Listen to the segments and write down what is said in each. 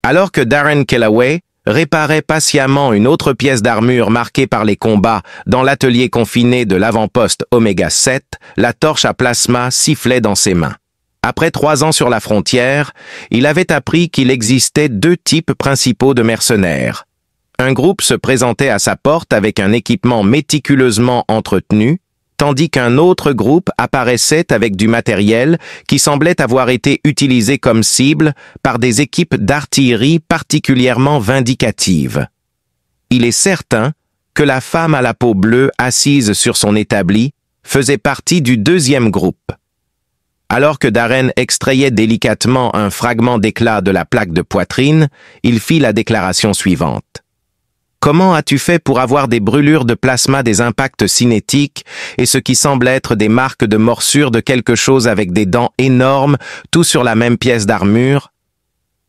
Alors que Darren Kellaway réparait patiemment une autre pièce d'armure marquée par les combats dans l'atelier confiné de l'avant-poste Oméga 7, la torche à plasma sifflait dans ses mains. Après 3 ans sur la frontière, il avait appris qu'il existait 2 types principaux de mercenaires. Un groupe se présentait à sa porte avec un équipement méticuleusement entretenu, tandis qu'un autre groupe apparaissait avec du matériel qui semblait avoir été utilisé comme cible par des équipes d'artillerie particulièrement vindicatives. Il est certain que la femme à la peau bleue assise sur son établi faisait partie du 2e groupe. Alors que Darren extrayait délicatement un fragment d'éclat de la plaque de poitrine, il fit la déclaration suivante. Comment as-tu fait pour avoir des brûlures de plasma des impacts cinétiques et ce qui semble être des marques de morsure de quelque chose avec des dents énormes, tout sur la même pièce d'armure?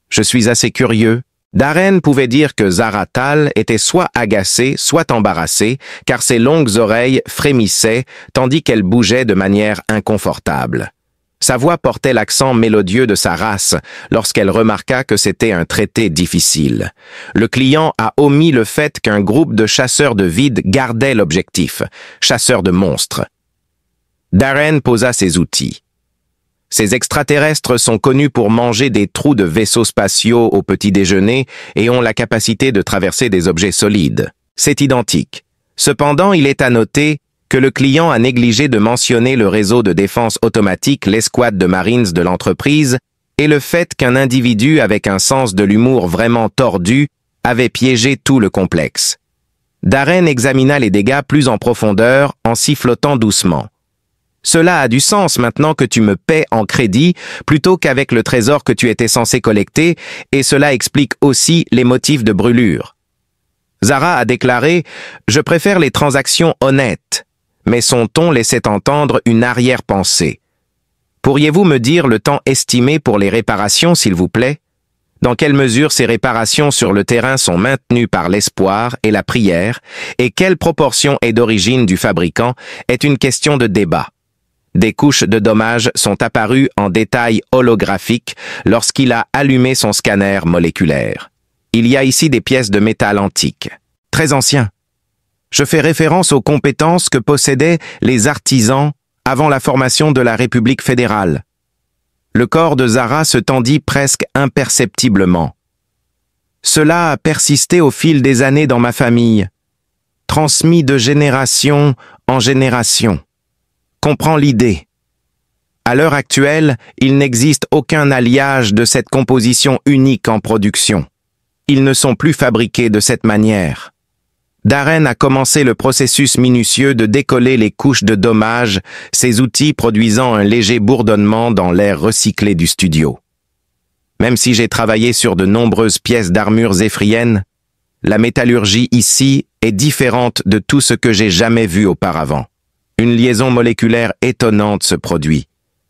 Je suis assez curieux. Darren pouvait dire que Zara Tal était soit agacée, soit embarrassée, car ses longues oreilles frémissaient tandis qu'elle bougeait de manière inconfortable. Sa voix portait l'accent mélodieux de sa race lorsqu'elle remarqua que c'était un traité difficile. Le client a omis le fait qu'un groupe de chasseurs de vide gardait l'objectif, chasseurs de monstres. Darren posa ses outils. Ces extraterrestres sont connus pour manger des trous de vaisseaux spatiaux au petit déjeuner et ont la capacité de traverser des objets solides. C'est identique. Cependant, il est à noter que le client a négligé de mentionner le réseau de défense automatique, l'escouade de Marines de l'entreprise, et le fait qu'un individu avec un sens de l'humour vraiment tordu avait piégé tout le complexe. Darren examina les dégâts plus en profondeur en sifflotant doucement. Cela a du sens maintenant que tu me paies en crédit plutôt qu'avec le trésor que tu étais censé collecter, et cela explique aussi les motifs de brûlure. Zara a déclaré « Je préfère les transactions honnêtes ». Mais son ton laissait entendre une arrière-pensée. Pourriez-vous me dire le temps estimé pour les réparations, s'il vous plaît? Dans quelle mesure ces réparations sur le terrain sont maintenues par l'espoir et la prière, et quelle proportion est d'origine du fabricant, est une question de débat. Des couches de dommages sont apparues en détail holographique lorsqu'il a allumé son scanner moléculaire. Il y a ici des pièces de métal antique, très anciens. Je fais référence aux compétences que possédaient les artisans avant la formation de la République fédérale. Le corps de Zara se tendit presque imperceptiblement. Cela a persisté au fil des années dans ma famille, transmis de génération en génération. Comprends l'idée. À l'heure actuelle, il n'existe aucun alliage de cette composition unique en production. Ils ne sont plus fabriqués de cette manière. Darren a commencé le processus minutieux de décoller les couches de dommages, ses outils produisant un léger bourdonnement dans l'air recyclé du studio. Même si j'ai travaillé sur de nombreuses pièces d'armure zéphrienne, la métallurgie ici est différente de tout ce que j'ai jamais vu auparavant. Une liaison moléculaire étonnante se produit.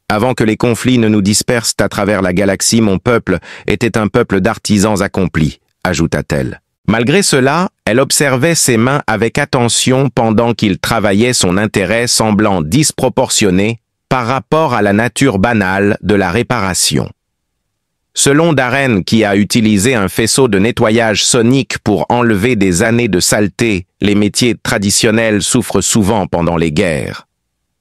Avant que les conflits ne nous dispersent à travers la galaxie, mon peuple était un peuple d'artisans accomplis, ajouta-t-elle. Malgré cela, elle observait ses mains avec attention pendant qu'il travaillait, son intérêt semblant disproportionné par rapport à la nature banale de la réparation. Selon Darren, qui a utilisé un faisceau de nettoyage sonique pour enlever des années de saleté, les métiers traditionnels souffrent souvent pendant les guerres.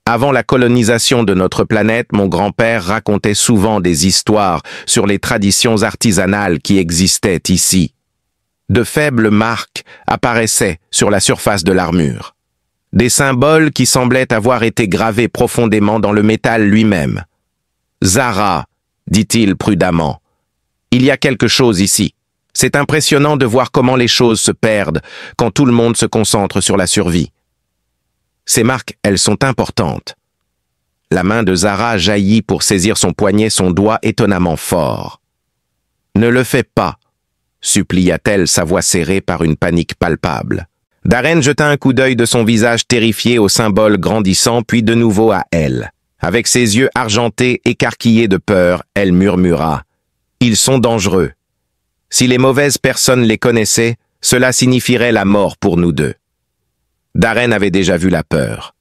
Avant la colonisation de notre planète, mon grand-père racontait souvent des histoires sur les traditions artisanales qui existaient ici. De faibles marques apparaissaient sur la surface de l'armure. Des symboles qui semblaient avoir été gravés profondément dans le métal lui-même. « Zara », dit-il prudemment, « il y a quelque chose ici. C'est impressionnant de voir comment les choses se perdent quand tout le monde se concentre sur la survie. Ces marques, elles sont importantes. » La main de Zara jaillit pour saisir son poignet, son doigt étonnamment fort. « Ne le fais pas », supplia-t-elle, sa voix serrée par une panique palpable. Darren jeta un coup d'œil de son visage terrifié au symbole grandissant, puis de nouveau à elle. Avec ses yeux argentés, écarquillés de peur, elle murmura « Ils sont dangereux. Si les mauvaises personnes les connaissaient, cela signifierait la mort pour nous deux. » Darren avait déjà vu la peur.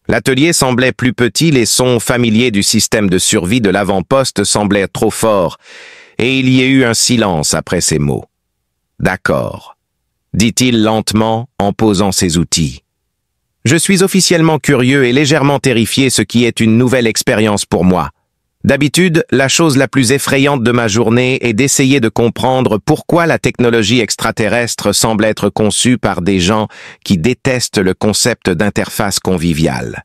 L'atelier semblait plus petit, les sons familiers du système de survie de l'avant-poste semblaient trop forts, et il y eut un silence après ces mots. « D'accord, » dit-il lentement en posant ses outils. « Je suis officiellement curieux et légèrement terrifié, ce qui est une nouvelle expérience pour moi. D'habitude, la chose la plus effrayante de ma journée est d'essayer de comprendre pourquoi la technologie extraterrestre semble être conçue par des gens qui détestent le concept d'interface conviviale.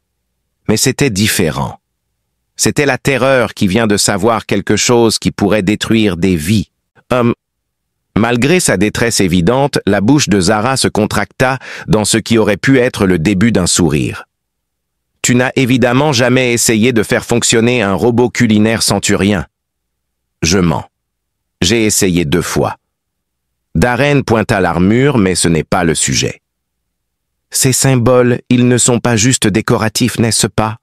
Mais c'était différent. C'était la terreur qui vient de savoir quelque chose qui pourrait détruire des vies. Malgré sa détresse évidente, la bouche de Zara se contracta dans ce qui aurait pu être le début d'un sourire. Tu n'as évidemment jamais essayé de faire fonctionner un robot culinaire centurien. Je mens. J'ai essayé 2 fois. Darren pointa l'armure, mais ce n'est pas le sujet. Ces symboles, ils ne sont pas juste décoratifs, n'est-ce pas?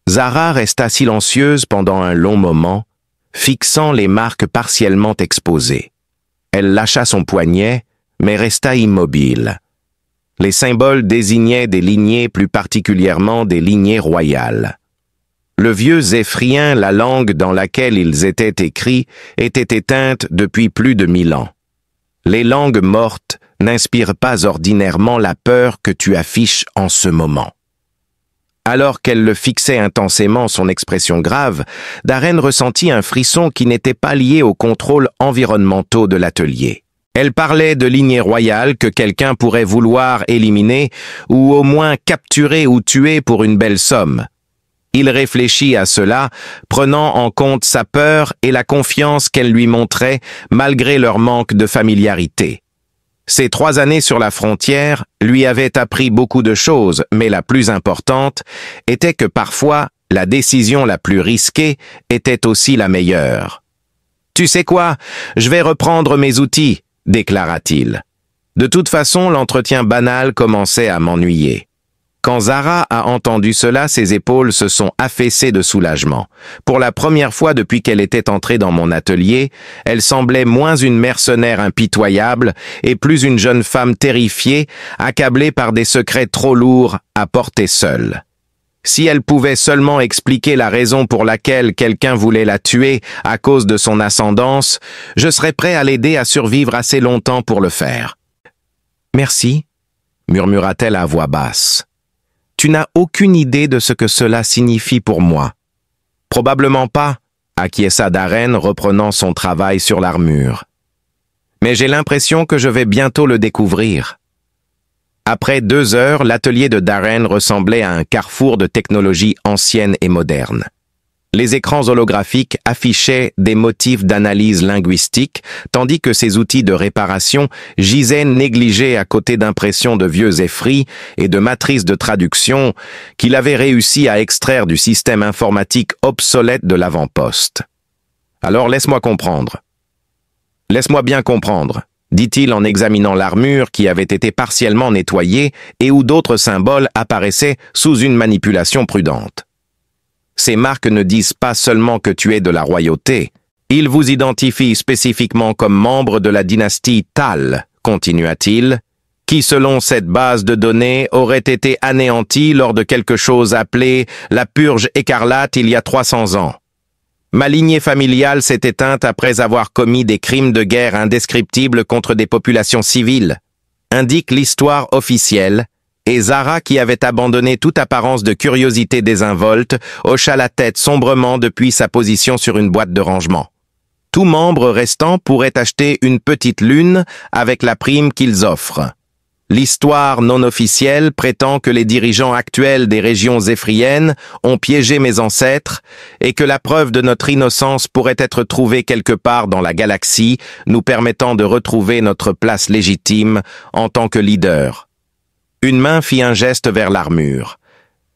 Zara resta silencieuse pendant un long moment, fixant les marques partiellement exposées. Elle lâcha son poignet, mais resta immobile. Les symboles désignaient des lignées, plus particulièrement des lignées royales. Le vieux zéphrien, la langue dans laquelle ils étaient écrits, était éteinte depuis plus de 1000 ans. Les langues mortes n'inspirent pas ordinairement la peur que tu affiches en ce moment. Alors qu'elle le fixait intensément, son expression grave, Darren ressentit un frisson qui n'était pas lié aux contrôles environnementaux de l'atelier. Elle parlait de lignées royales que quelqu'un pourrait vouloir éliminer ou au moins capturer ou tuer pour une belle somme. Il réfléchit à cela, prenant en compte sa peur et la confiance qu'elle lui montrait malgré leur manque de familiarité. Ces 3 années sur la frontière lui avaient appris beaucoup de choses, mais la plus importante était que parfois la décision la plus risquée était aussi la meilleure. « Tu sais quoi, je vais reprendre mes outils », déclara-t-il. De toute façon, l'entretien banal commençait à m'ennuyer. Quand Zara a entendu cela, ses épaules se sont affaissées de soulagement. Pour la première fois depuis qu'elle était entrée dans mon atelier, elle semblait moins une mercenaire impitoyable et plus une jeune femme terrifiée, accablée par des secrets trop lourds à porter seule. Si elle pouvait seulement expliquer la raison pour laquelle quelqu'un voulait la tuer à cause de son ascendance, je serais prêt à l'aider à survivre assez longtemps pour le faire. « Merci », murmura-t-elle à voix basse. « Tu n'as aucune idée de ce que cela signifie pour moi. »« Probablement pas », acquiesça Darren, reprenant son travail sur l'armure. « Mais j'ai l'impression que je vais bientôt le découvrir. » Après 2 heures, l'atelier de Darren ressemblait à un carrefour de technologies anciennes et modernes. Les écrans holographiques affichaient des motifs d'analyse linguistique, tandis que ses outils de réparation gisaient négligés à côté d'impressions de vieux effris et de matrices de traduction qu'il avait réussi à extraire du système informatique obsolète de l'avant-poste. « Alors laisse-moi comprendre. »« Laisse-moi bien comprendre. » dit-il en examinant l'armure qui avait été partiellement nettoyée et où d'autres symboles apparaissaient sous une manipulation prudente. Ces marques ne disent pas seulement que tu es de la royauté, ils vous identifient spécifiquement comme membre de la dynastie Tal, continua-t-il, qui selon cette base de données aurait été anéantie lors de quelque chose appelé la purge écarlate il y a 300 ans. Ma lignée familiale s'est éteinte après avoir commis des crimes de guerre indescriptibles contre des populations civiles, indique l'histoire officielle, et Zara, qui avait abandonné toute apparence de curiosité désinvolte, hocha la tête sombrement depuis sa position sur une boîte de rangement. Tout membre restant pourrait acheter une petite lune avec la prime qu'ils offrent. L'histoire non officielle prétend que les dirigeants actuels des régions zéphriennes ont piégé mes ancêtres et que la preuve de notre innocence pourrait être trouvée quelque part dans la galaxie, nous permettant de retrouver notre place légitime en tant que leader. Une main fit un geste vers l'armure.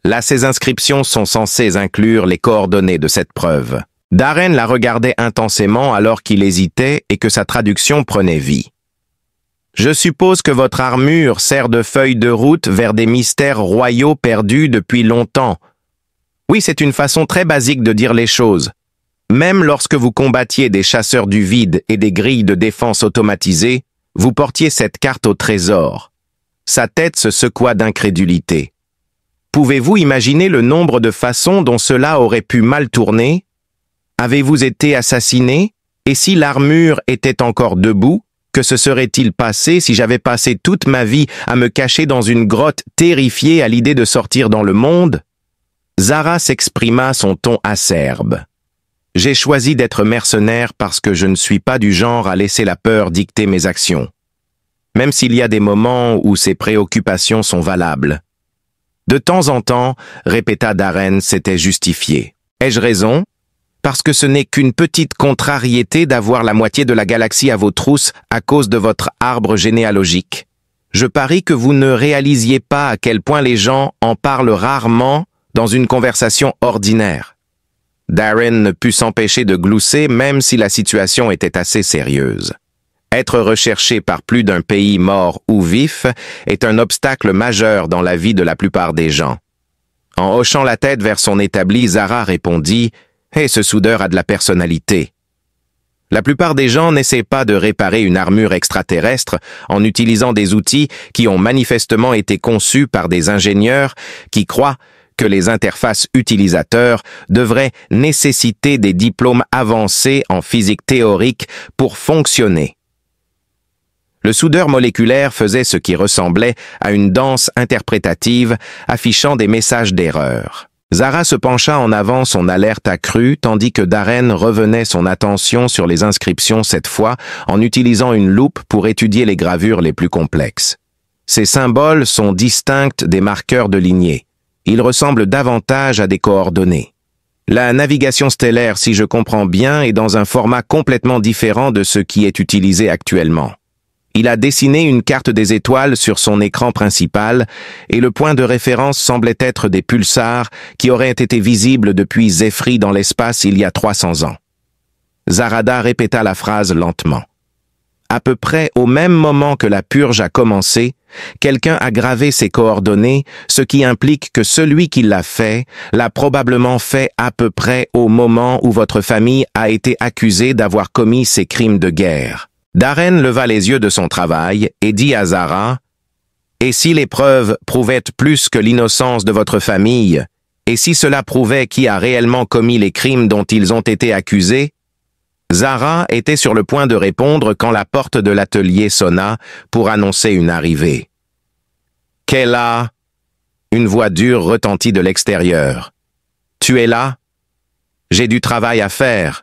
Là, ces inscriptions sont censées inclure les coordonnées de cette preuve. Darren la regardait intensément alors qu'il hésitait et que sa traduction prenait vie. Je suppose que votre armure sert de feuille de route vers des mystères royaux perdus depuis longtemps. Oui, c'est une façon très basique de dire les choses. Même lorsque vous combattiez des chasseurs du vide et des grilles de défense automatisées, vous portiez cette carte au trésor. Sa tête se secoua d'incrédulité. Pouvez-vous imaginer le nombre de façons dont cela aurait pu mal tourner? Avez-vous été assassiné? Et si l'armure était encore debout, que se serait-il passé si j'avais passé toute ma vie à me cacher dans une grotte terrifiée à l'idée de sortir dans le monde? Zara s'exprima son ton acerbe. J'ai choisi d'être mercenaire parce que je ne suis pas du genre à laisser la peur dicter mes actions. Même s'il y a des moments où ces préoccupations sont valables. De temps en temps, répéta Darren, s'était justifié. Ai-je raison? Parce que ce n'est qu'une petite contrariété d'avoir la moitié de la galaxie à vos trousses à cause de votre arbre généalogique. Je parie que vous ne réalisiez pas à quel point les gens en parlent rarement dans une conversation ordinaire. Darren ne put s'empêcher de glousser même si la situation était assez sérieuse. Être recherché par plus d'un pays mort ou vif est un obstacle majeur dans la vie de la plupart des gens. En hochant la tête vers son établi, Zara répondit « Eh, ce soudeur a de la personnalité. » La plupart des gens n'essaient pas de réparer une armure extraterrestre en utilisant des outils qui ont manifestement été conçus par des ingénieurs qui croient que les interfaces utilisateurs devraient nécessiter des diplômes avancés en physique théorique pour fonctionner. Le soudeur moléculaire faisait ce qui ressemblait à une danse interprétative affichant des messages d'erreur. Zara se pencha en avant, son alerte accrue, tandis que Darren revenait son attention sur les inscriptions cette fois en utilisant une loupe pour étudier les gravures les plus complexes. Ces symboles sont distincts des marqueurs de lignée. Ils ressemblent davantage à des coordonnées. La navigation stellaire, si je comprends bien, est dans un format complètement différent de ce qui est utilisé actuellement. Il a dessiné une carte des étoiles sur son écran principal et le point de référence semblait être des pulsars qui auraient été visibles depuis Zéphri dans l'espace il y a 300 ans. Zarada répéta la phrase lentement. À peu près au même moment que la purge a commencé, quelqu'un a gravé ces coordonnées, ce qui implique que celui qui l'a fait l'a probablement fait à peu près au moment où votre famille a été accusée d'avoir commis ces crimes de guerre. Darren leva les yeux de son travail et dit à Zara « Et si les preuves prouvaient plus que l'innocence de votre famille, et si cela prouvait qui a réellement commis les crimes dont ils ont été accusés ?» Zara était sur le point de répondre quand la porte de l'atelier sonna pour annoncer une arrivée. « Kella !» Une voix dure retentit de l'extérieur. « Tu es là? J'ai du travail à faire. »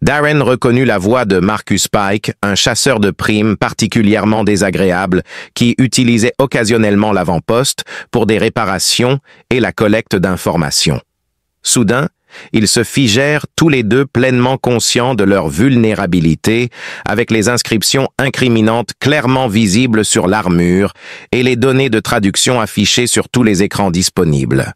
Darren reconnut la voix de Marcus Pike, un chasseur de primes particulièrement désagréable qui utilisait occasionnellement l'avant-poste pour des réparations et la collecte d'informations. Soudain, ils se figèrent tous les deux pleinement conscients de leur vulnérabilité, avec les inscriptions incriminantes clairement visibles sur l'armure et les données de traduction affichées sur tous les écrans disponibles.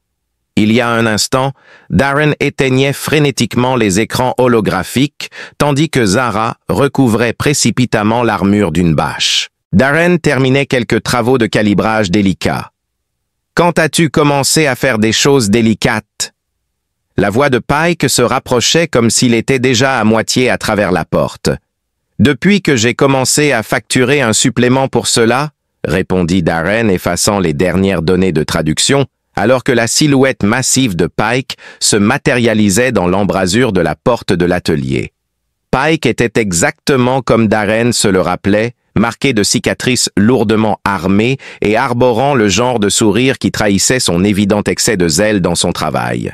Il y a un instant, Darren éteignait frénétiquement les écrans holographiques, tandis que Zara recouvrait précipitamment l'armure d'une bâche. Darren terminait quelques travaux de calibrage délicats. « Quand as-tu commencé à faire des choses délicates ?» La voix de Pike se rapprochait comme s'il était déjà à moitié à travers la porte. « Depuis que j'ai commencé à facturer un supplément pour cela, » répondit Darren, effaçant les dernières données de traduction, alors que la silhouette massive de Pike se matérialisait dans l'embrasure de la porte de l'atelier. Pike était exactement comme Darren se le rappelait, marqué de cicatrices lourdement armées et arborant le genre de sourire qui trahissait son évident excès de zèle dans son travail.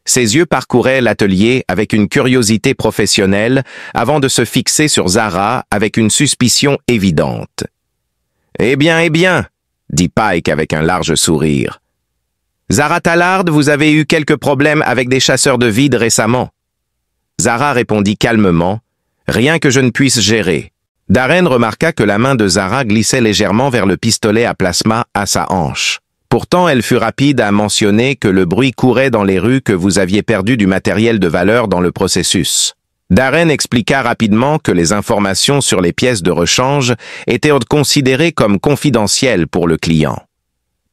Ses yeux parcouraient l'atelier avec une curiosité professionnelle avant de se fixer sur Zara avec une suspicion évidente. « Eh bien, dit Pike avec un large sourire. Zara Tallard, vous avez eu quelques problèmes avec des chasseurs de vide récemment. Zara répondit calmement, rien que je ne puisse gérer. Darren remarqua que la main de Zara glissait légèrement vers le pistolet à plasma à sa hanche. Pourtant, elle fut rapide à mentionner que le bruit courait dans les rues que vous aviez perdu du matériel de valeur dans le processus. Darren expliqua rapidement que les informations sur les pièces de rechange étaient considérées comme confidentielles pour le client.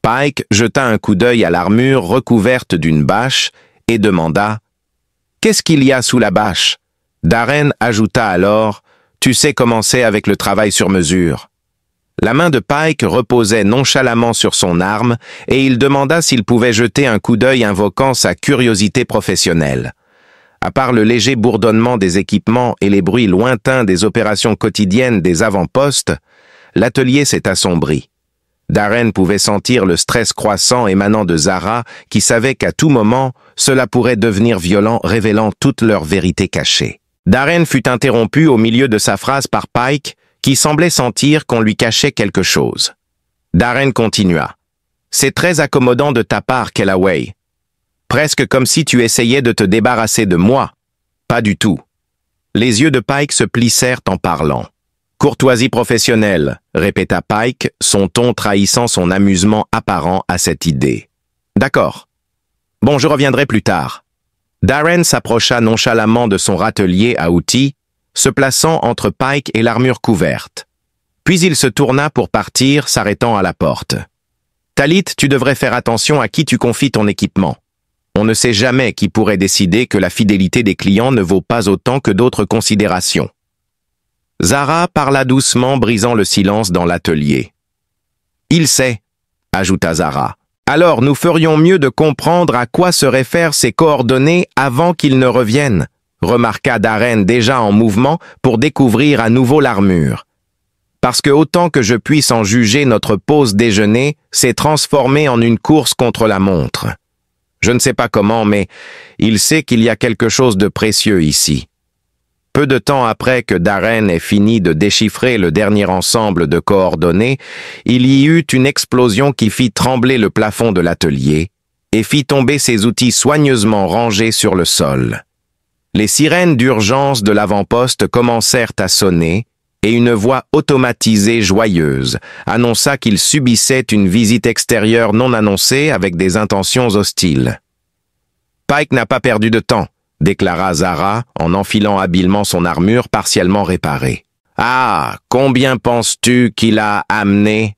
Pike jeta un coup d'œil à l'armure recouverte d'une bâche et demanda « Qu'est-ce qu'il y a sous la bâche ?» Darren ajouta alors « Tu sais comment c'est avec le travail sur mesure. » La main de Pike reposait nonchalamment sur son arme et il demanda s'il pouvait jeter un coup d'œil invoquant sa curiosité professionnelle. À part le léger bourdonnement des équipements et les bruits lointains des opérations quotidiennes des avant-postes, l'atelier s'est assombri. Darren pouvait sentir le stress croissant émanant de Zara, qui savait qu'à tout moment, cela pourrait devenir violent, révélant toute leur vérité cachée. Darren fut interrompu au milieu de sa phrase par Pike, qui semblait sentir qu'on lui cachait quelque chose. Darren continua. « C'est très accommodant de ta part, Kellaway. Presque comme si tu essayais de te débarrasser de moi. Pas du tout. » Les yeux de Pike se plissèrent en parlant. « Courtoisie professionnelle, » répéta Pike, son ton trahissant son amusement apparent à cette idée. « D'accord. Bon, je reviendrai plus tard. » Darren s'approcha nonchalamment de son râtelier à outils, se plaçant entre Pike et l'armure couverte. Puis il se tourna pour partir, s'arrêtant à la porte. « Talit, tu devrais faire attention à qui tu confies ton équipement. On ne sait jamais qui pourrait décider que la fidélité des clients ne vaut pas autant que d'autres considérations. » Zara parla doucement, brisant le silence dans l'atelier. « Il sait, » ajouta Zara. « Alors nous ferions mieux de comprendre à quoi se réfèrent ces coordonnées avant qu'ils ne reviennent, » remarqua Darren déjà en mouvement pour découvrir à nouveau l'armure. « Parce que autant que je puisse en juger, notre pause déjeuner s'est transformée en une course contre la montre. Je ne sais pas comment, mais il sait qu'il y a quelque chose de précieux ici. » Peu de temps après que Darren ait fini de déchiffrer le dernier ensemble de coordonnées, il y eut une explosion qui fit trembler le plafond de l'atelier et fit tomber ses outils soigneusement rangés sur le sol. Les sirènes d'urgence de l'avant-poste commencèrent à sonner et une voix automatisée joyeuse annonça qu'il subissait une visite extérieure non annoncée avec des intentions hostiles. Pike n'a pas perdu de temps, déclara Zara en enfilant habilement son armure partiellement réparée. « Ah, combien penses-tu qu'il a amené ?»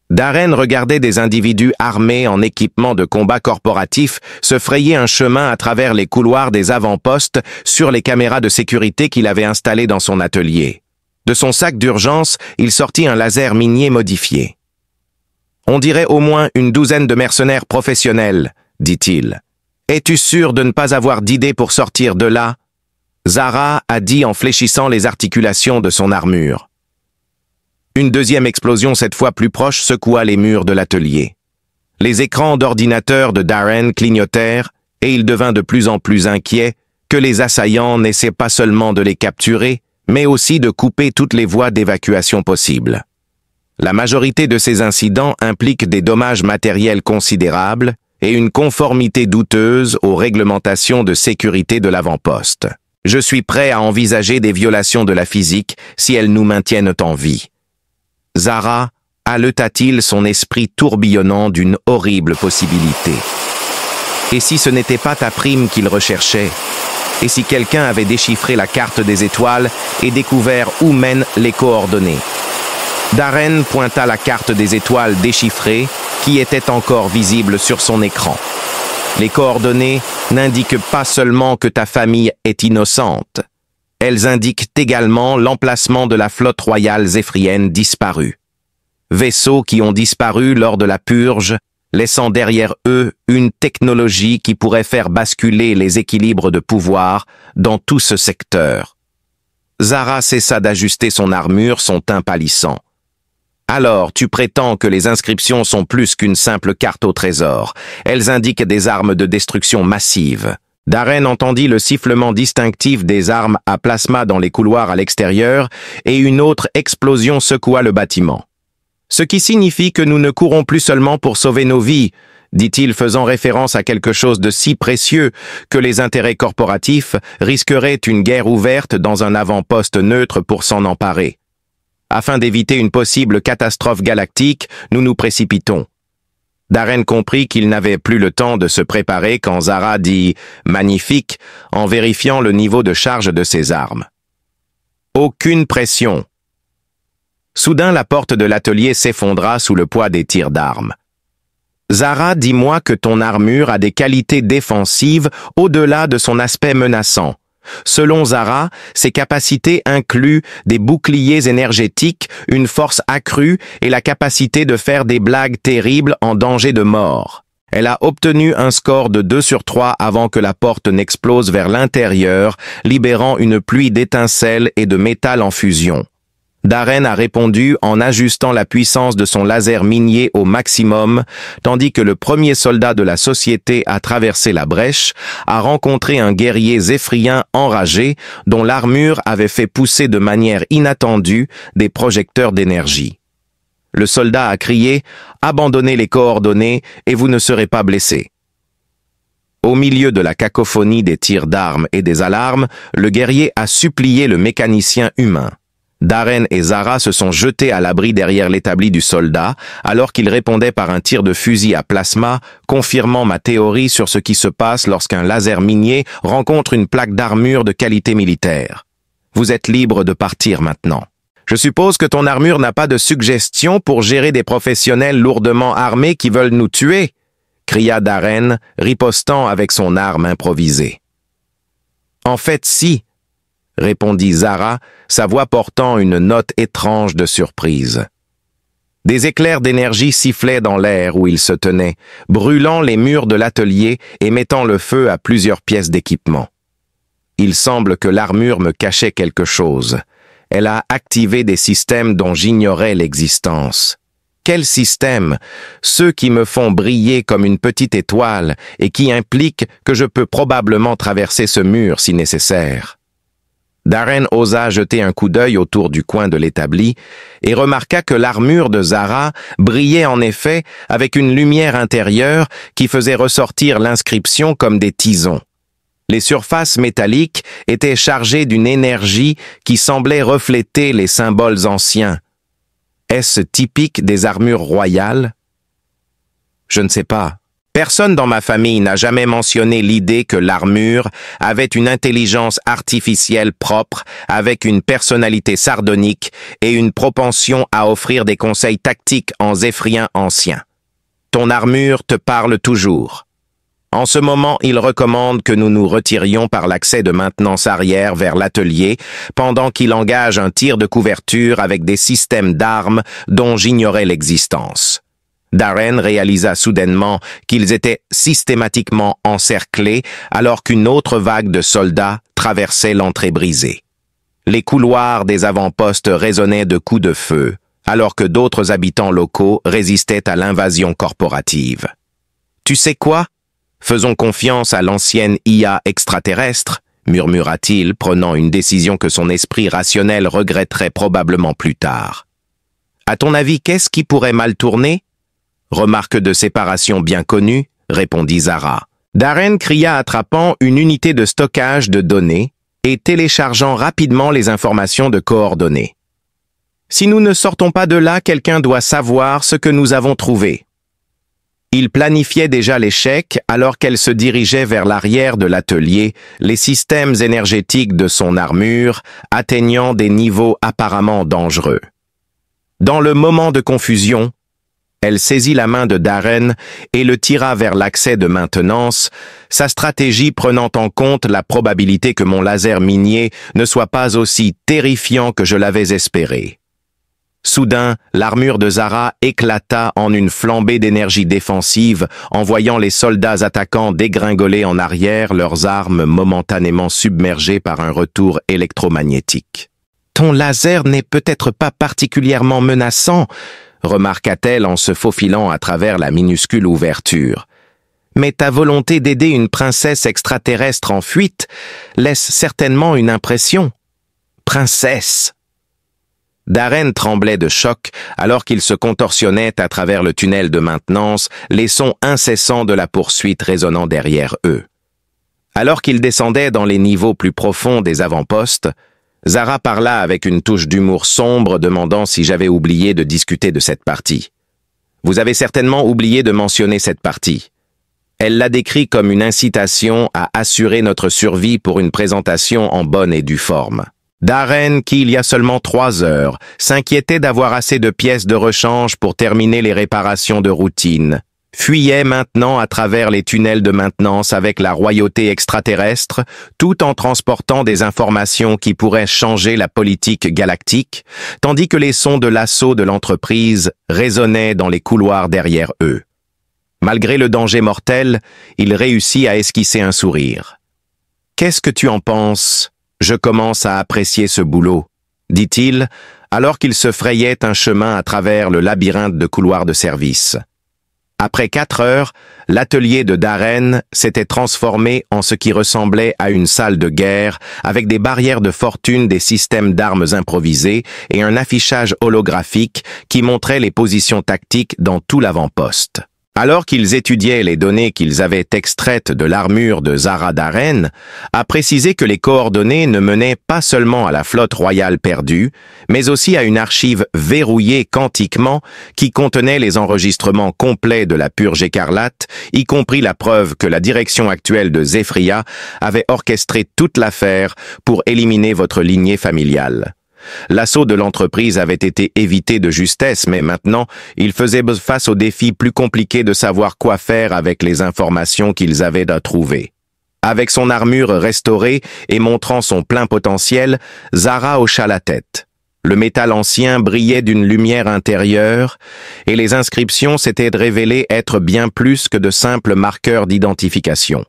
Darren regardait des individus armés en équipement de combat corporatif se frayer un chemin à travers les couloirs des avant-postes sur les caméras de sécurité qu'il avait installées dans son atelier. De son sac d'urgence, il sortit un laser minier modifié. « On dirait au moins une douzaine de mercenaires professionnels, » dit-il. « Es-tu sûr de ne pas avoir d'idée pour sortir de là ?» Zara a dit en fléchissant les articulations de son armure. Une deuxième explosion, cette fois plus proche, secoua les murs de l'atelier. Les écrans d'ordinateur de Darren clignotèrent et il devint de plus en plus inquiet que les assaillants n'essaient pas seulement de les capturer, mais aussi de couper toutes les voies d'évacuation possibles. La majorité de ces incidents impliquent des dommages matériels considérables et une conformité douteuse aux réglementations de sécurité de l'avant-poste. Je suis prêt à envisager des violations de la physique si elles nous maintiennent en vie. Zara haleta-t-il, son esprit tourbillonnant d'une horrible possibilité. Et si ce n'était pas ta prime qu'il recherchait? Et si quelqu'un avait déchiffré la carte des étoiles et découvert où mènent les coordonnées? Darren pointa la carte des étoiles déchiffrée qui était encore visible sur son écran. Les coordonnées n'indiquent pas seulement que ta famille est innocente. Elles indiquent également l'emplacement de la flotte royale zéphrienne disparue. Vaisseaux qui ont disparu lors de la purge, laissant derrière eux une technologie qui pourrait faire basculer les équilibres de pouvoir dans tout ce secteur. Zara cessa d'ajuster son armure, son teint pâlissant. Alors, tu prétends que les inscriptions sont plus qu'une simple carte au trésor. Elles indiquent des armes de destruction massive. Darren entendit le sifflement distinctif des armes à plasma dans les couloirs à l'extérieur et une autre explosion secoua le bâtiment. Ce qui signifie que nous ne courons plus seulement pour sauver nos vies, dit-il faisant référence à quelque chose de si précieux que les intérêts corporatifs risqueraient une guerre ouverte dans un avant-poste neutre pour s'en emparer. Afin d'éviter une possible catastrophe galactique, nous nous précipitons. Darren comprit qu'il n'avait plus le temps de se préparer quand Zara dit « magnifique » en vérifiant le niveau de charge de ses armes. Aucune pression. Soudain, la porte de l'atelier s'effondra sous le poids des tirs d'armes. Zara, dis-moi que ton armure a des qualités défensives au-delà de son aspect menaçant. Selon Zara, ses capacités incluent des boucliers énergétiques, une force accrue et la capacité de faire des blagues terribles en danger de mort. Elle a obtenu un score de 2 sur 3 avant que la porte n'explose vers l'intérieur, libérant une pluie d'étincelles et de métal en fusion. Darren a répondu en ajustant la puissance de son laser minier au maximum, tandis que le premier soldat de la société à traverser la brèche a rencontré un guerrier zéphrien enragé dont l'armure avait fait pousser de manière inattendue des projecteurs d'énergie. Le soldat a crié « Abandonnez les coordonnées et vous ne serez pas blessé ». Au milieu de la cacophonie des tirs d'armes et des alarmes, le guerrier a supplié le mécanicien humain. Darren et Zara se sont jetés à l'abri derrière l'établi du soldat, alors qu'il répondait par un tir de fusil à plasma, confirmant ma théorie sur ce qui se passe lorsqu'un laser minier rencontre une plaque d'armure de qualité militaire. Vous êtes libre de partir maintenant. Je suppose que ton armure n'a pas de suggestion pour gérer des professionnels lourdement armés qui veulent nous tuer, cria Darren, ripostant avec son arme improvisée. En fait, si, répondit Zara, sa voix portant une note étrange de surprise. Des éclairs d'énergie sifflaient dans l'air où il se tenait, brûlant les murs de l'atelier et mettant le feu à plusieurs pièces d'équipement. Il semble que l'armure me cachait quelque chose. Elle a activé des systèmes dont j'ignorais l'existence. Quels systèmes? Ceux qui me font briller comme une petite étoile et qui impliquent que je peux probablement traverser ce mur si nécessaire. Darren osa jeter un coup d'œil autour du coin de l'établi et remarqua que l'armure de Zara brillait en effet avec une lumière intérieure qui faisait ressortir l'inscription comme des tisons. Les surfaces métalliques étaient chargées d'une énergie qui semblait refléter les symboles anciens. Est-ce typique des armures royales? Je ne sais pas. Personne dans ma famille n'a jamais mentionné l'idée que l'armure avait une intelligence artificielle propre, avec une personnalité sardonique et une propension à offrir des conseils tactiques en zéphrien ancien. Ton armure te parle toujours. En ce moment, il recommande que nous nous retirions par l'accès de maintenance arrière vers l'atelier, pendant qu'il engage un tir de couverture avec des systèmes d'armes dont j'ignorais l'existence. Darren réalisa soudainement qu'ils étaient systématiquement encerclés alors qu'une autre vague de soldats traversait l'entrée brisée. Les couloirs des avant-postes résonnaient de coups de feu, alors que d'autres habitants locaux résistaient à l'invasion corporative. « Tu sais quoi? Faisons confiance à l'ancienne IA extraterrestre, » murmura-t-il, prenant une décision que son esprit rationnel regretterait probablement plus tard. « À ton avis, qu'est-ce qui pourrait mal tourner? » Remarque de séparation bien connue, répondit Zara. Darren cria attrapant une unité de stockage de données et téléchargeant rapidement les informations de coordonnées. Si nous ne sortons pas de là, quelqu'un doit savoir ce que nous avons trouvé. Il planifiait déjà l'échec alors qu'elle se dirigeait vers l'arrière de l'atelier, les systèmes énergétiques de son armure atteignant des niveaux apparemment dangereux. Dans le moment de confusion, elle saisit la main de Darren et le tira vers l'accès de maintenance, sa stratégie prenant en compte la probabilité que mon laser minier ne soit pas aussi terrifiant que je l'avais espéré. Soudain, l'armure de Zara éclata en une flambée d'énergie défensive, envoyant les soldats attaquants dégringoler en arrière, leurs armes momentanément submergées par un retour électromagnétique. « Ton laser n'est peut-être pas particulièrement menaçant », remarqua-t-elle en se faufilant à travers la minuscule ouverture. « Mais ta volonté d'aider une princesse extraterrestre en fuite laisse certainement une impression. » « Princesse !» Darren tremblait de choc alors qu'il se contorsionnait à travers le tunnel de maintenance, les sons incessants de la poursuite résonnant derrière eux. Alors qu'ils descendaient dans les niveaux plus profonds des avant-postes, Zara parla avec une touche d'humour sombre, demandant si j'avais oublié de discuter de cette partie. « Vous avez certainement oublié de mentionner cette partie. » Elle l'a décrit comme une incitation à assurer notre survie pour une présentation en bonne et due forme. Darren, qui il y a seulement 3 heures, s'inquiétait d'avoir assez de pièces de rechange pour terminer les réparations de routine, fuyait maintenant à travers les tunnels de maintenance avec la royauté extraterrestre, tout en transportant des informations qui pourraient changer la politique galactique, tandis que les sons de l'assaut de l'entreprise résonnaient dans les couloirs derrière eux. Malgré le danger mortel, il réussit à esquisser un sourire. « Qu'est-ce que tu en penses ? Je commence à apprécier ce boulot, » dit-il, alors qu'il se frayait un chemin à travers le labyrinthe de couloirs de service. Après 4 heures, l'atelier de Darren s'était transformé en ce qui ressemblait à une salle de guerre, avec des barrières de fortune, des systèmes d'armes improvisés et un affichage holographique qui montrait les positions tactiques dans tout l'avant-poste. Alors qu'ils étudiaient les données qu'ils avaient extraites de l'armure de Zara Darren, a précisé que les coordonnées ne menaient pas seulement à la flotte royale perdue, mais aussi à une archive verrouillée quantiquement qui contenait les enregistrements complets de la purge écarlate, y compris la preuve que la direction actuelle de Zephyria avait orchestré toute l'affaire pour éliminer votre lignée familiale. L'assaut de l'entreprise avait été évité de justesse, mais maintenant, ils faisaient face au défi plus compliqué de savoir quoi faire avec les informations qu'ils avaient à trouver. Avec son armure restaurée et montrant son plein potentiel, Zara hocha la tête. Le métal ancien brillait d'une lumière intérieure, et les inscriptions s'étaient révélées être bien plus que de simples marqueurs d'identification.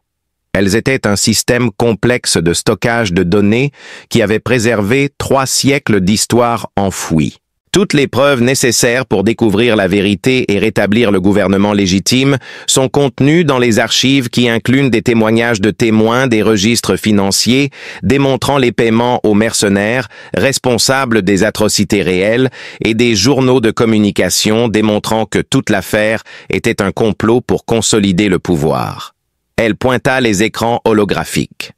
Elles étaient un système complexe de stockage de données qui avait préservé 3 siècles d'histoire enfouie. Toutes les preuves nécessaires pour découvrir la vérité et rétablir le gouvernement légitime sont contenues dans les archives qui incluent des témoignages de témoins des registres financiers démontrant les paiements aux mercenaires responsables des atrocités réelles et des journaux de communication démontrant que toute l'affaire était un complot pour consolider le pouvoir. Elle pointa les écrans holographiques.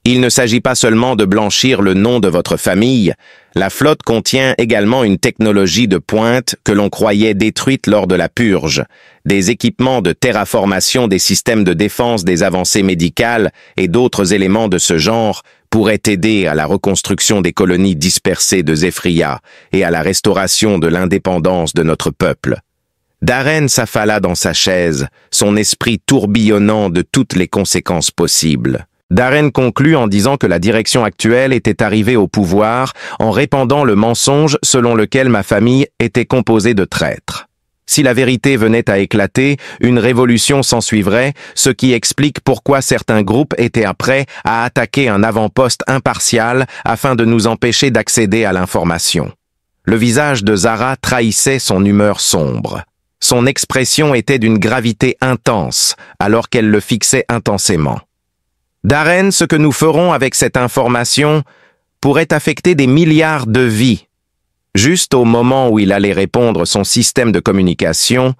Il ne s'agit pas seulement de blanchir le nom de votre famille, la flotte contient également une technologie de pointe que l'on croyait détruite lors de la purge, des équipements de terraformation des systèmes de défense des avancées médicales et d'autres éléments de ce genre pourraient aider à la reconstruction des colonies dispersées de Zephyria et à la restauration de l'indépendance de notre peuple. Darren s'affala dans sa chaise, son esprit tourbillonnant de toutes les conséquences possibles. Darren conclut en disant que la direction actuelle était arrivée au pouvoir en répandant le mensonge selon lequel ma famille était composée de traîtres. Si la vérité venait à éclater, une révolution s'ensuivrait, ce qui explique pourquoi certains groupes étaient prêts à attaquer un avant-poste impartial afin de nous empêcher d'accéder à l'information. Le visage de Zara trahissait son humeur sombre. Son expression était d'une gravité intense, alors qu'elle le fixait intensément. Darren, ce que nous ferons avec cette information pourrait affecter des milliards de vies. Juste au moment où il allait répondre, son système de communication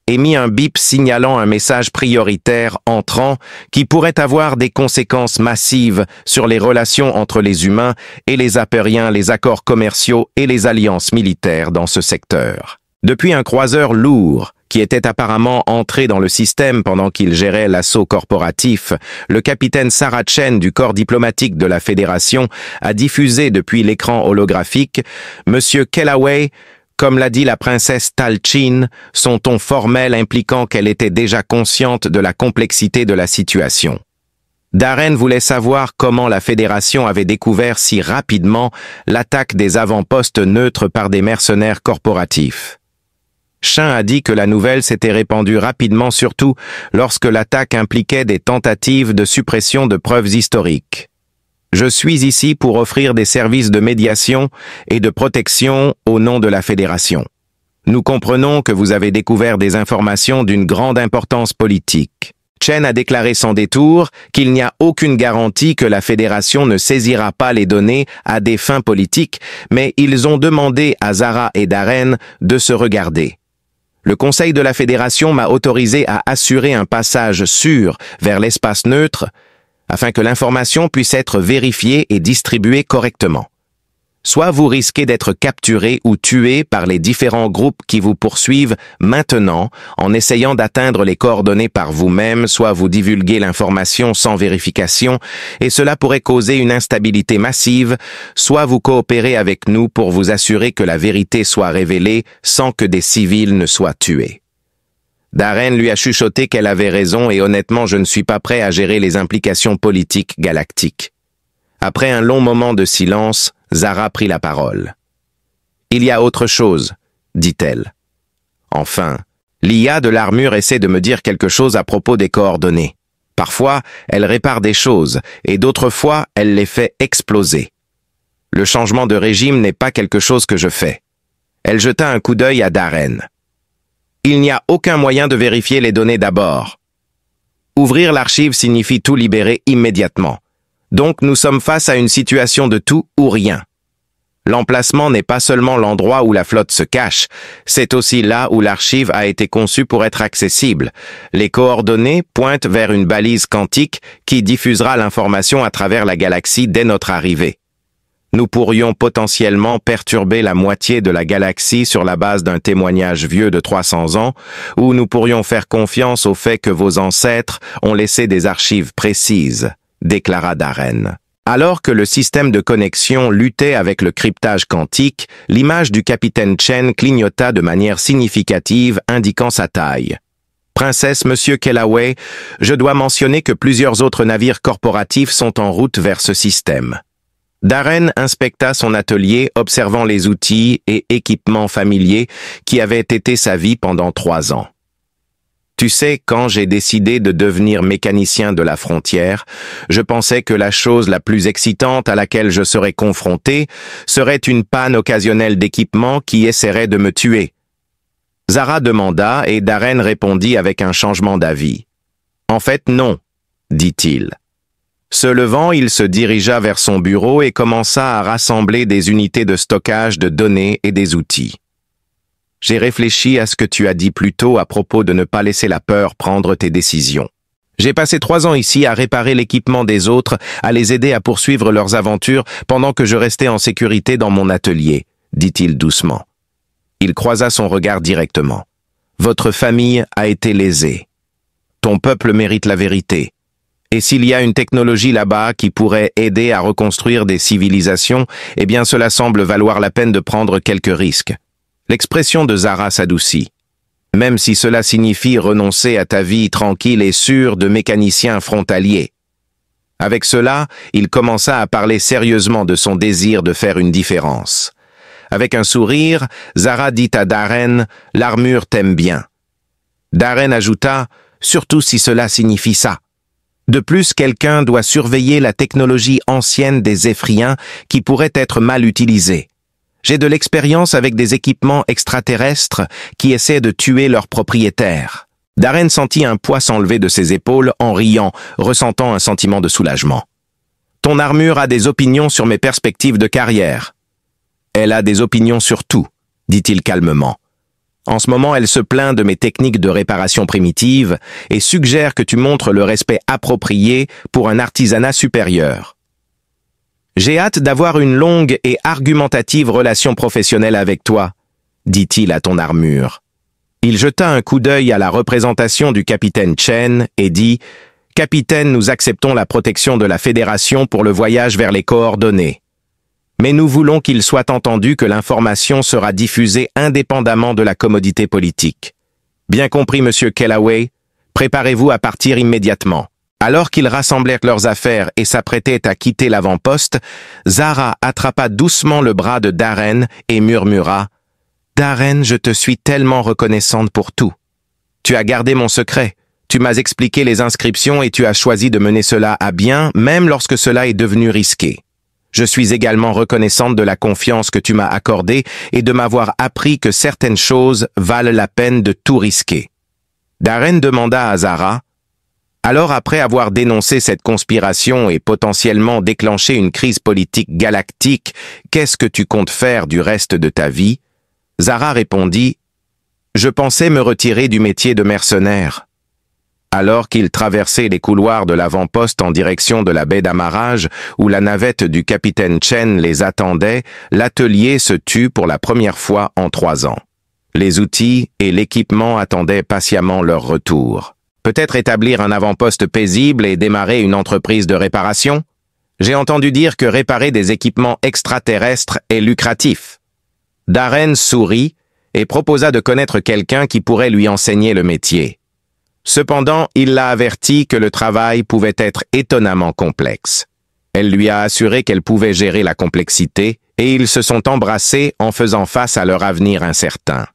émit un bip signalant un message prioritaire entrant qui pourrait avoir des conséquences massives sur les relations entre les humains et les Apériens, les accords commerciaux et les alliances militaires dans ce secteur. Depuis un croiseur lourd, qui était apparemment entré dans le système pendant qu'il gérait l'assaut corporatif, le capitaine Sarah Chen du corps diplomatique de la Fédération a diffusé depuis l'écran holographique « Monsieur Kellaway », comme l'a dit la princesse Talchin, son ton formel impliquant qu'elle était déjà consciente de la complexité de la situation. Darren voulait savoir comment la Fédération avait découvert si rapidement l'attaque des avant-postes neutres par des mercenaires corporatifs. Shin a dit que la nouvelle s'était répandue rapidement, surtout lorsque l'attaque impliquait des tentatives de suppression de preuves historiques. Je suis ici pour offrir des services de médiation et de protection au nom de la Fédération. Nous comprenons que vous avez découvert des informations d'une grande importance politique. Chen a déclaré sans détour qu'il n'y a aucune garantie que la Fédération ne saisira pas les données à des fins politiques, mais ils ont demandé à Zara et Darren de se regarder. Le Conseil de la Fédération m'a autorisé à assurer un passage sûr vers l'espace neutre afin que l'information puisse être vérifiée et distribuée correctement. Soit vous risquez d'être capturé ou tué par les différents groupes qui vous poursuivent maintenant en essayant d'atteindre les coordonnées par vous-même, soit vous divulguez l'information sans vérification et cela pourrait causer une instabilité massive, soit vous coopérez avec nous pour vous assurer que la vérité soit révélée sans que des civils ne soient tués. Darren lui a chuchoté qu'elle avait raison et honnêtement je ne suis pas prêt à gérer les implications politiques galactiques. Après un long moment de silence, Zara prit la parole. « Il y a autre chose, dit-elle. Enfin, L'IA de l'armure essaie de me dire quelque chose à propos des coordonnées. Parfois, elle répare des choses, et d'autres fois, elle les fait exploser. Le changement de régime n'est pas quelque chose que je fais. Elle jeta un coup d'œil à Darren. Il n'y a aucun moyen de vérifier les données d'abord. Ouvrir l'archive signifie tout libérer immédiatement. Donc nous sommes face à une situation de tout ou rien. L'emplacement n'est pas seulement l'endroit où la flotte se cache, c'est aussi là où l'archive a été conçue pour être accessible. Les coordonnées pointent vers une balise quantique qui diffusera l'information à travers la galaxie dès notre arrivée. Nous pourrions potentiellement perturber la moitié de la galaxie sur la base d'un témoignage vieux de 300 ans, ou nous pourrions faire confiance au fait que vos ancêtres ont laissé des archives précises, déclara Darren. Alors que le système de connexion luttait avec le cryptage quantique, l'image du capitaine Chen clignota de manière significative, indiquant sa taille. « Princesse, Monsieur Kellaway, je dois mentionner que plusieurs autres navires corporatifs sont en route vers ce système. » Darren inspecta son atelier, observant les outils et équipements familiers qui avaient été sa vie pendant 3 ans. Tu sais, quand j'ai décidé de devenir mécanicien de la frontière, je pensais que la chose la plus excitante à laquelle je serais confronté serait une panne occasionnelle d'équipement qui essaierait de me tuer. Zara demanda et Darren répondit avec un changement d'avis. « En fait, non, » dit-il. Se levant, il se dirigea vers son bureau et commença à rassembler des unités de stockage de données et des outils. J'ai réfléchi à ce que tu as dit plus tôt à propos de ne pas laisser la peur prendre tes décisions. J'ai passé 3 ans ici à réparer l'équipement des autres, à les aider à poursuivre leurs aventures pendant que je restais en sécurité dans mon atelier, dit-il doucement. Il croisa son regard directement. Votre famille a été lésée. Ton peuple mérite la vérité. Et s'il y a une technologie là-bas qui pourrait aider à reconstruire des civilisations, eh bien cela semble valoir la peine de prendre quelques risques. L'expression de Zara s'adoucit. Même si cela signifie renoncer à ta vie tranquille et sûre de mécanicien frontalier. Avec cela, il commença à parler sérieusement de son désir de faire une différence. Avec un sourire, Zara dit à Darren « L'armure t'aime bien ». Darren ajouta « Surtout si cela signifie ça ». De plus, quelqu'un doit surveiller la technologie ancienne des Zéphriens qui pourrait être mal utilisée. J'ai de l'expérience avec des équipements extraterrestres qui essaient de tuer leurs propriétaires. Darren sentit un poids s'enlever de ses épaules en riant, ressentant un sentiment de soulagement. Ton armure a des opinions sur mes perspectives de carrière. Elle a des opinions sur tout, dit-il calmement. En ce moment, elle se plaint de mes techniques de réparation primitive et suggère que tu montres le respect approprié pour un artisanat supérieur. J'ai hâte d'avoir une longue et argumentative relation professionnelle avec toi, dit-il à ton armure. Il jeta un coup d'œil à la représentation du capitaine Chen et dit « Capitaine, nous acceptons la protection de la Fédération pour le voyage vers les coordonnées. Mais nous voulons qu'il soit entendu que l'information sera diffusée indépendamment de la commodité politique. Bien compris, Monsieur Kellaway, préparez-vous à partir immédiatement. » Alors qu'ils rassemblèrent leurs affaires et s'apprêtaient à quitter l'avant-poste, Zara attrapa doucement le bras de Darren et murmura « Darren, je te suis tellement reconnaissante pour tout. Tu as gardé mon secret, tu m'as expliqué les inscriptions et tu as choisi de mener cela à bien, même lorsque cela est devenu risqué. Je suis également reconnaissante de la confiance que tu m'as accordée et de m'avoir appris que certaines choses valent la peine de tout risquer. » Darren demanda à Zara « Alors, après avoir dénoncé cette conspiration et potentiellement déclenché une crise politique galactique, qu'est-ce que tu comptes faire du reste de ta vie ?» Zara répondit « Je pensais me retirer du métier de mercenaire. » Alors qu'ils traversaient les couloirs de l'avant-poste en direction de la baie d'amarrage, où la navette du capitaine Chen les attendait, l'atelier se tut pour la première fois en 3 ans. Les outils et l'équipement attendaient patiemment leur retour. Peut-être établir un avant-poste paisible et démarrer une entreprise de réparation? J'ai entendu dire que réparer des équipements extraterrestres est lucratif. Darren sourit et proposa de connaître quelqu'un qui pourrait lui enseigner le métier. Cependant, il l'a averti que le travail pouvait être étonnamment complexe. Elle lui a assuré qu'elle pouvait gérer la complexité et ils se sont embrassés en faisant face à leur avenir incertain.